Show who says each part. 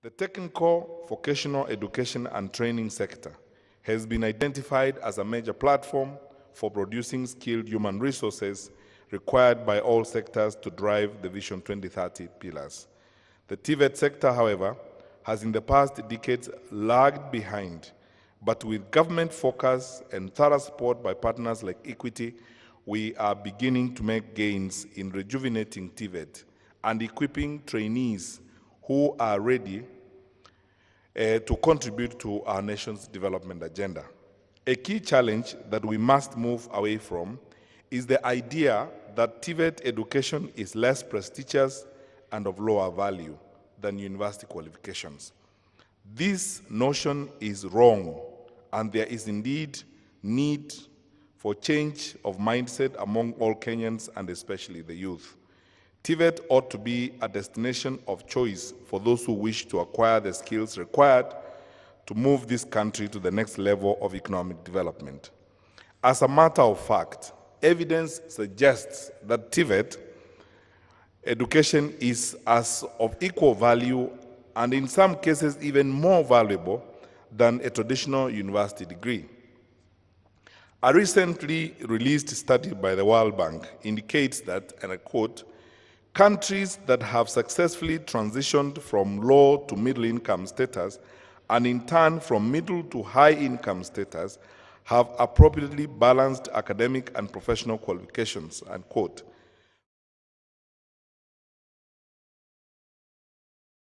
Speaker 1: The technical, vocational education and training sector has been identified as a major platform for producing skilled human resources required by all sectors to drive the Vision 2030 pillars. The TVET sector, however, has in the past decades lagged behind, but with government focus and thorough support by partners like Equity, we are beginning to make gains in rejuvenating TVET and equipping trainees who are ready to contribute to our nation's development agenda. A key challenge that we must move away from is the idea that TVET education is less prestigious and of lower value than university qualifications. This notion is wrong, and there is indeed need for change of mindset among all Kenyans and especially the youth. TVET ought to be a destination of choice for those who wish to acquire the skills required to move this country to the next level of economic development. As a matter of fact, evidence suggests that TVET education is as of equal value and in some cases even more valuable than a traditional university degree. A recently released study by the World Bank indicates that, and I quote, countries that have successfully transitioned from low to middle income status and in turn from middle to high income status have appropriately balanced academic and professional qualifications, unquote.